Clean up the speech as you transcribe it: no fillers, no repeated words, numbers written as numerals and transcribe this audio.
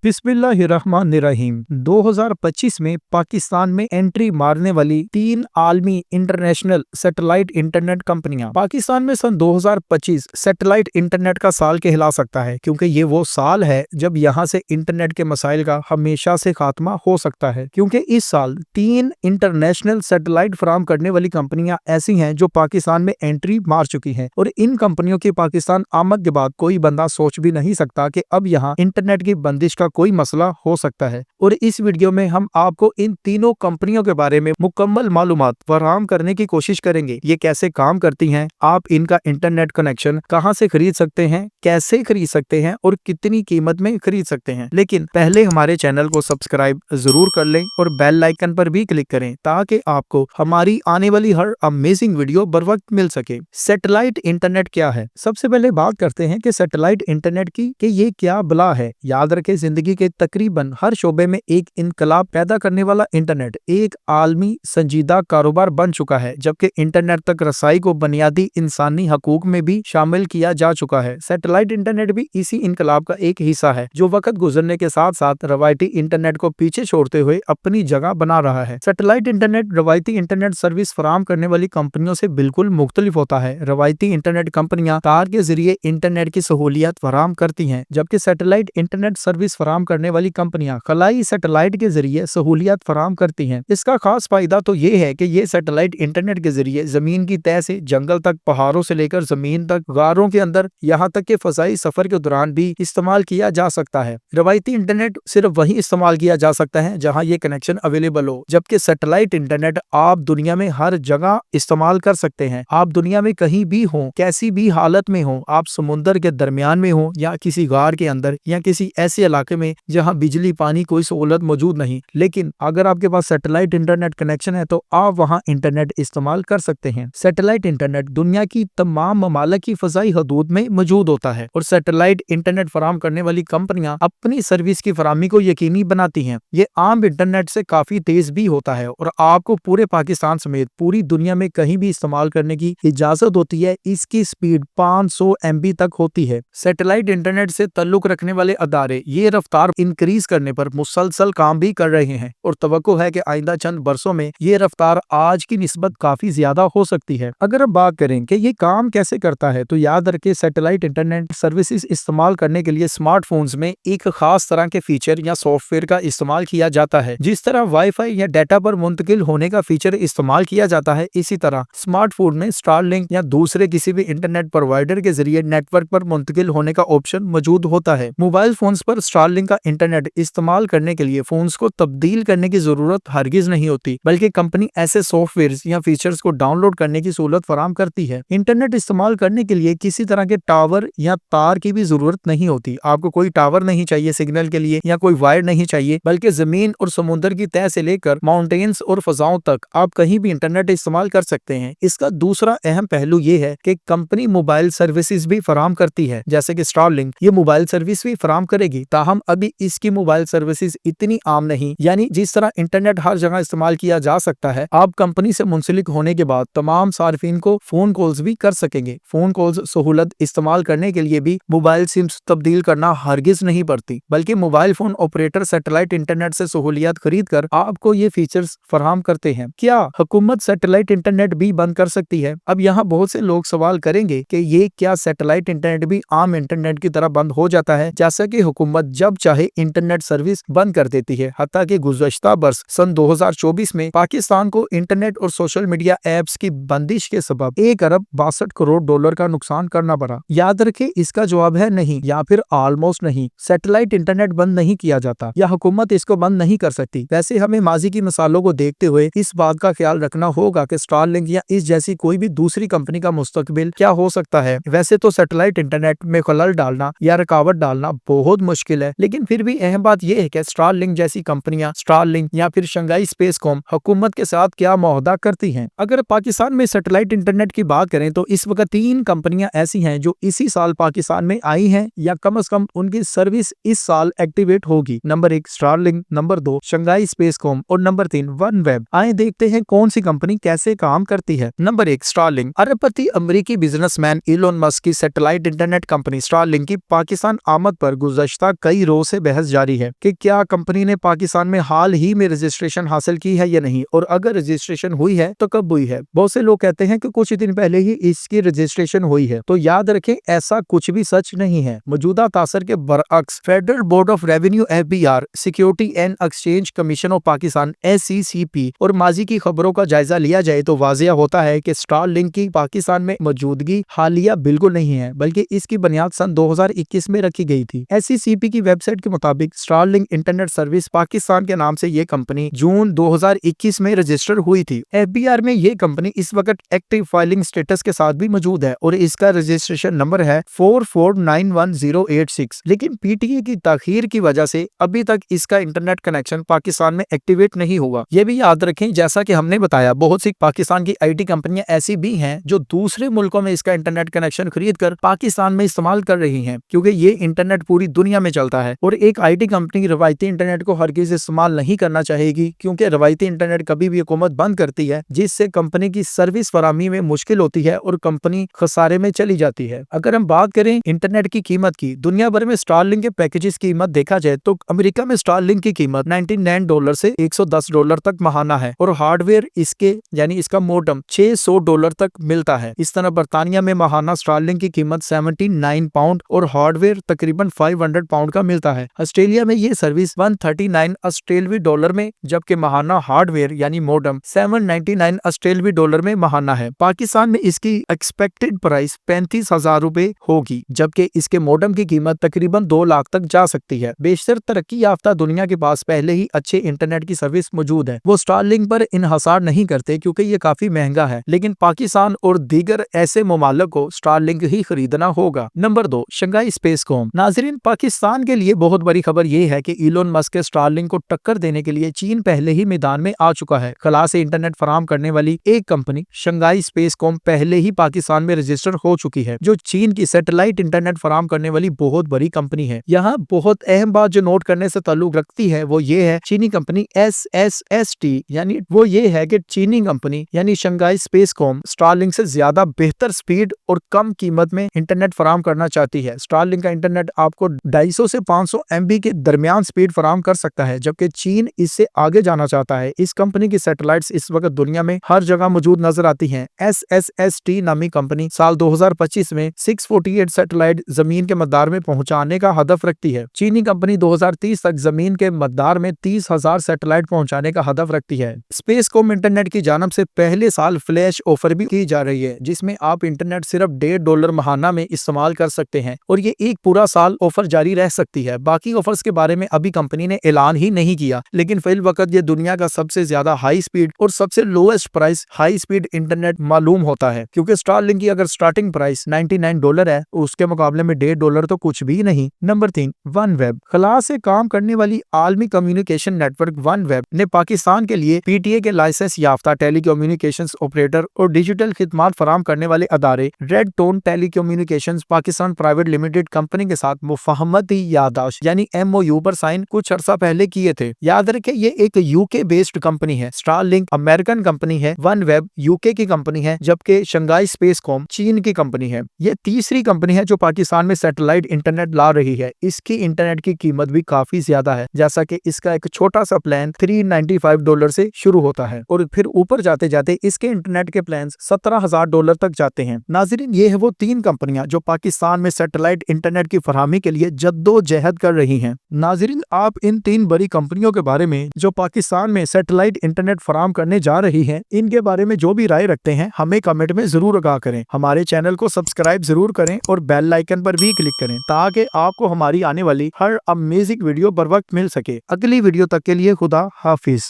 बिस्मिल्लाहिर्रहमानिर्रहीम। 2025 में पाकिस्तान में एंट्री मारने वाली 3 आलमी इंटरनेशनल सैटेलाइट इंटरनेट कंपनियां। पाकिस्तान में सन 2025 सैटेलाइट इंटरनेट का साल कहला सकता है, क्योंकि ये वो साल है जब यहाँ से इंटरनेट के मसाइल का हमेशा से खात्मा हो सकता है। क्योंकि इस साल 3 इंटरनेशनल सैटेलाइट फराहम करने वाली कंपनियां ऐसी हैं जो पाकिस्तान में एंट्री मार चुकी हैं, और इन कंपनियों की पाकिस्तान आमद के बाद कोई बंदा सोच भी नहीं सकता कि अब यहाँ इंटरनेट की बंदिश का कोई मसला हो सकता है। और इस वीडियो में हम आपको इन तीनों कंपनियों के बारे में मुकम्मल मालूमात फराहम करने की कोशिश करेंगे। ये कैसे काम करती हैं, आप इनका इंटरनेट कनेक्शन कहां से खरीद सकते हैं, कैसे खरीद सकते हैं और कितनी कीमत में खरीद सकते हैं। लेकिन पहले हमारे चैनल को सब्सक्राइब जरूर कर लें और बेल आइकन पर भी क्लिक करें, ताकि आपको हमारी आने वाली हर अमेजिंग वीडियो बर वक्त मिल सके। सैटेलाइट इंटरनेट क्या है? सबसे पहले बात करते हैं कि सैटेलाइट इंटरनेट की कि ये क्या बला है। याद रखें, जिंदगी के तकरीबन हर शोबे में एक इनकलाब पैदा करने वाला इंटरनेट एक आलमी संजीदा कारोबार बन चुका है, जबकि इंटरनेट तक रसाई को बुनियादी इंसानी हकूक में भी शामिल किया जा चुका है। सैटेलाइट इंटरनेट भी इसी इनकलाब का एक हिस्सा है, जो वक्त गुजरने के साथ साथ रवायती इंटरनेट को पीछे छोड़ते हुए अपनी जगह बना रहा है। सैटेलाइट इंटरनेट रवायती इंटरनेट सर्विस फराहम करने वाली कंपनियों से बिल्कुल मुख्तलिफ होता है। रवायती इंटरनेट कंपनियां तार के जरिए इंटरनेट की सहूलियत फराहम करती हैं, जबकि सैटेलाइट इंटरनेट सर्विस फराहम करने वाली कंपनियां खलाई सैटेलाइट के जरिए सहूलियत फराहम करती हैं। इसका खास फायदा तो ये है कि ये सैटेलाइट इंटरनेट के जरिए जमीन की तह से जंगल तक, पहाड़ों से लेकर जमीन तक, गारों के अंदर, यहाँ तक के फजाई सफर के दौरान भी इस्तेमाल किया जा सकता है। रवायती इंटरनेट सिर्फ वहीं इस्तेमाल किया जा सकता है जहाँ ये कनेक्शन अवेलेबल हो, जबकि सैटेलाइट इंटरनेट आप दुनिया में हर जगह इस्तेमाल कर सकते हैं। आप दुनिया में कहीं भी हो, कैसी भी हालत में हो, आप समुद्र के दरमियान में हो या किसी गार के अंदर या किसी ऐसे इलाके में जहां बिजली पानी कोई सहूलत मौजूद नहीं, लेकिन अगर आपके पास सैटेलाइट इंटरनेट कनेक्शन है तो आप वहां इंटरनेट इस्तेमाल कर सकते हैं। सैटेलाइट इंटरनेट दुनिया की तमाम ममालिक की फजाई हदूद में मौजूद होता है, और सैटेलाइट इंटरनेट फराहम करने वाली कंपनियां अपनी सर्विस की फराहमी को यकीनी बनाती हैं। ये आम इंटरनेट से काफी तेज भी होता है और आपको पूरे पाकिस्तान समेत पूरी दुनिया में कहीं भी इस्तेमाल करने की इजाजत होती है। इसकी स्पीड 500 MB तक होती है। सैटेलाइट इंटरनेट से ताल्लुक रखने वाले अदारे ये रफ्तार इंक्रीज करने पर मुसलसल काम भी कर रहे हैं, और तवक्को है कि आइंदा चंद बरसों में ये रफ्तार आज की निस्बत काफी ज्यादा हो सकती है। अगर अब बात करें कि ये काम कैसे करता है, तो याद रखें, सैटेलाइट इंटरनेट सर्विसेज इस्तेमाल करने के लिए स्मार्टफोन्स में एक खास तरह के फीचर या सॉफ्टवेयर का इस्तेमाल किया जाता है। जिस तरह वाईफाई या डाटा पर मुंतकिल होने का फीचर इस्तेमाल किया जाता है, इसी तरह स्मार्टफोन में स्टारलिंक या दूसरे किसी भी इंटरनेट प्रोवाइडर के जरिए नेटवर्क पर मुंतकिल होने का ऑप्शन मौजूद होता है। मोबाइल फोन्स पर स्टारलिंक का इंटरनेट इस्तेमाल करने के लिए फोन्स को तब्दील करने की जरूरत हरगिज नहीं होती, बल्कि कंपनी ऐसे सॉफ्टवेयर या फीचर्स को डाउनलोड करने की सहूलत फराहम करती है। इंटरनेट इस्तेमाल करने के लिए किसी तरह के टावर या तार की भी जरूरत नहीं होती। आपको कोई टावर नहीं चाहिए सिग्नल के लिए, या कोई वायर नहीं चाहिए, बल्कि जमीन और समुद्र की तह से लेकर माउंटेन्स और फजाओं तक आप कहीं भी इंटरनेट इस्तेमाल कर सकते हैं। इसका दूसरा अहम पहलू ये है कि कंपनी मोबाइल सर्विसेज भी फराहम करती है, जैसे कि स्टारलिंक ये मोबाइल सर्विस भी फराहम करेगी। ताहम अभी इसकी मोबाइल सर्विसेज इतनी आम नहीं, यानी जिस तरह इंटरनेट हर जगह इस्तेमाल किया जा सकता है, आप कंपनी से मुंसलिक होने के बाद तमाम सार्फिन को फोन कॉल्स भी कर सकेंगे। फोन कॉल्स सहूलत इस्तेमाल करने के लिए भी मोबाइल सिम्स तब्दील करना हरगिज नहीं पड़ती, बल्कि mobile phone operator satellite internet से सहूलियत खरीद कर आपको ये फीचर्स फराहम करते हैं। क्या हुकूमत सैटेलाइट इंटरनेट भी बंद कर सकती है? अब यहाँ बहुत से लोग सवाल करेंगे कि ये क्या सैटेलाइट इंटरनेट भी आम इंटरनेट की तरह बंद हो जाता है, जैसा कि हुकूमत जब चाहे इंटरनेट सर्विस बंद कर देती है। हत्ता कि गुज़श्ता बरस सन 2024 में पाकिस्तान को इंटरनेट और सोशल मीडिया एप्स की बंदिश के सबब 1 अरब 62 करोड़ डॉलर का नुकसान करना पड़ा। याद रखें, इसका जवाब है नहीं, या फिर ऑलमोस्ट नहीं। सैटेलाइट इंटरनेट बंद नहीं किया जाता, या हुकूमत इसको बंद नहीं कर सकती। वैसे हमें माजी की मिसालों को देखते हुए इस बात का ख्याल रखना होगा कि स्टारलिंक या इस जैसी कोई भी दूसरी कंपनी का मुस्तकबिल क्या हो सकता है। वैसे तो सैटेलाइट इंटरनेट में खलल डालना या रुकावट डालना बहुत मुश्किल है, लेकिन फिर भी अहम बात यह है कि स्टारलिंक जैसी कंपनियां, स्टारलिंक या फिर शंघाई स्पेसकॉम हुकूमत के साथ क्या मुआहदा करती हैं। अगर पाकिस्तान में सैटेलाइट इंटरनेट की बात करें तो इस वक्त 3 कंपनियां ऐसी हैं जो इसी साल पाकिस्तान में आई हैं, या कम से कम उनकी सर्विस इस साल एक्टिवेट होगी। नंबर 1 स्टारलिंक, नंबर 2 शंघाई स्पेसकॉम और नंबर 3 वनवेब। आए देखते हैं कौन सी कंपनी कैसे काम करती है। Number 1 Starlink. अरबपति अमेरिकी बिजनेसमैन इलोन मस्क की सैटेलाइट इंटरनेट कंपनी स्टारलिंक की पाकिस्तान आमद पर गुज़श्ता कई रोज से बहस जारी है कि क्या कंपनी ने पाकिस्तान में हाल ही में रजिस्ट्रेशन हासिल की है या नहीं, और अगर रजिस्ट्रेशन हुई है तो कब हुई है। बहुत से लोग कहते हैं कि कुछ दिन पहले ही इसकी रजिस्ट्रेशन हुई है, तो याद रखें ऐसा कुछ भी सच नहीं है। मौजूदा तासर के बरअक्स federal board of revenue FBR, security and exchange commission of Pakistan SECP और माजी की खबरों का जायजा लिया जाए तो वाजिया होता है कि स्टारलिंक की पाकिस्तान में मौजूदगी हालिया बिल्कुल नहीं है, बल्कि इसकी बुनियाद सन 2021 में रखी गई थी। SECP की वेबसाइट के मुताबिक स्टारलिंक इंटरनेट सर्विस पाकिस्तान के नाम से ये कंपनी जून 2021 में रजिस्टर हुई थी। FBR में ये कंपनी इस वक्त एक्टिव फाइलिंग स्टेटस के साथ भी मौजूद है और इसका रजिस्ट्रेशन नंबर है 4491086, लेकिन PTA की ताखीर की वजह से अभी तक इसका इंटरनेट कनेक्शन पाकिस्तान में एक्टिवेट नहीं हुआ। ये भी याद रखें, जैसा कि हमने बताया, बहुत सी पाकिस्तान की IT कंपनियां ऐसी भी हैं जो दूसरे मुल्कों में इसका इंटरनेट कनेक्शन खरीद कर पाकिस्तान में इस्तेमाल कर रही हैं, क्योंकि ये इंटरनेट पूरी दुनिया में चलता है और एक IT कंपनी रवायती इंटरनेट को हरगिज़ इस्तेमाल नहीं करना चाहेगी, क्योंकि रवायती इंटरनेट कभी भी हुकूमत बंद करती है, जिससे कंपनी की सर्विस फराहमी में मुश्किल होती है और कंपनी खसारे में चली जाती है। अगर हम बात करें इंटरनेट की कीमत की, दुनिया भर में स्टारलिंक के पैकेजेस की कीमत देखा जाए तो अमेरिका में स्टारलिंक की कीमत $99 से $110 तक महाना है और हार्डवेयर इसके यानी इसका मोडम $600 तक मिलता है। इस तरह बर्तानिया में महाना स्टारलिंक की कीमत 79 पाउंड और हार्डवेयर तकरीबन 500 पाउंड का मिलता है। ऑस्ट्रेलिया में ये सर्विस 139 ऑस्ट्रेलवी डॉलर में, जबकि महाना हार्डवेयर यानी मोडम 799 ऑस्ट्रेलवी डॉलर में महाना है। पाकिस्तान में इसकी एक्सपेक्टेड प्राइस 35,000 रुपए होगी, जबकि इसके मोडम की कीमत तकरीबन 2 लाख तक जा सकती है। बेशतर तरक्की याफ्ता दुनिया के पास पहले ही अच्छे इंटरनेट की सर्विस मौजूद है, वो स्टारलिंक पर इन्हसार नहीं करते क्योंकि ये काफी महंगा है, लेकिन पाकिस्तान और दीगर ऐसे ममालिक को स्टारलिंक ही खरीदना होगा। Number 2, Shanghai Spacecom. नाजरीन, पाकिस्तान के लिए बहुत बड़ी खबर ये है कि इलोन मस्क के स्टारलिंक को टक्कर देने के लिए चीन पहले ही मैदान में आ चुका है। खला से इंटरनेट फराहम करने वाली एक कंपनी शंघाई स्पेसकॉम पहले ही पाकिस्तान में रजिस्टर हो चुकी है, जो चीन की सैटेलाइट इंटरनेट फराहम करने वाली बहुत बड़ी कंपनी है। यहाँ बहुत अहम बात जो नोट करने से ताल्लुक रखती है वो ये है, चीनी कंपनी SSST यानी वो ये है कि चीनी कंपनी यानी शंघाई स्पेसकॉम स्टारलिंक से ज्यादा बेहतर स्पीड और कम कीमत में इंटरनेट फराहम करना चाहती है। स्टारलिंक का इंटरनेट आपको 250 से 500 MB के दरमियान स्पीड फराहम कर सकता है, जबकि चीन इससे आगे जाना चाहता है। इस कंपनी की सैटेलाइट्स इस वक्त दुनिया में हर जगह मौजूद नजर आती हैं। SSST नामी कंपनी साल 2025 में 648 सैटेलाइट जमीन के मदार में पहुंचाने का हदफ रखती है। चीनी कंपनी 2030 तक जमीन के मदार में 30,000 सैटेलाइट पहुंचाने का हदफ रखती है। स्पेसकॉम इंटरनेट की जानब से पहले साल फ्लैश ऑफर भी की जा रही है, जिसमें आप इंटरनेट सिर्फ $1.5 महाना में इस्तेमाल कर सकते हैं और ये एक पूरा साल ऑफर जारी रह सकती है। बाकी ऑफर्स के बारे में अभी कंपनी ने ऐलान ही नहीं किया, लेकिन फिल वक्त ये दुनिया का सबसे ज्यादा हाई स्पीड और सबसे lowest price high speed internet मालूम होता है, क्योंकि स्टारलिंक की अगर स्टार्टिंग प्राइस $99 है, उसके मुकाबले में $1.5 तो कुछ भी नहीं। Number 3, OneWeb। खला से काम करने वाली आलमी कम्युनिकेशन नेटवर्क OneWeb ने पाकिस्तान के लिए PTA के लाइसेंस याफ्ता टेलीकम्युनिकेशंस ऑपरेटर और डिजिटल खिदमात फराहम करने वाले अदारे Redtone telecommunications Pakistan private limited company के साथ मुफाहमती यादाश्त यानी MOU पर साइन कुछ अर्सा पहले किए थे। याद रखें, ये एक UK बेस्ड कंपनी है। स्टारलिंक अमेरिकन कंपनी है, OneWeb UK की कंपनी है, जबकि शंघाई स्पेसकॉम चीन की कंपनी है। ये तीसरी कंपनी है जो पाकिस्तान में सैटेलाइट इंटरनेट ला रही है। इसकी इंटरनेट की कीमत भी काफी ज्यादा है, जैसा कि इसका एक छोटा सा प्लान $395 से शुरू होता है और फिर ऊपर जाते जाते इसके इंटरनेट के प्लान $17,000 तक जाते हैं। नाजरीन, ये है वो 3 कंपनियां जो पाकिस्तान में सैटेलाइट इंटरनेट की फराहमी के लिए जद्दोजहद कर रही हैं। नाजरीन, आप इन 3 बड़ी कंपनियों के बारे में जो पाकिस्तान में सैटेलाइट इंटरनेट फराहम करने जा रही हैं, इनके बारे में जो भी राय रखते हैं हमें कमेंट में जरूर आगाह करें। हमारे चैनल को सब्सक्राइब जरूर करें और बेल आइकन पर भी क्लिक करें ताकि आपको हमारी आने वाली हर अमेजिंग वीडियो बर वक्त मिल सके। अगली वीडियो तक के लिए खुदा हाफिज।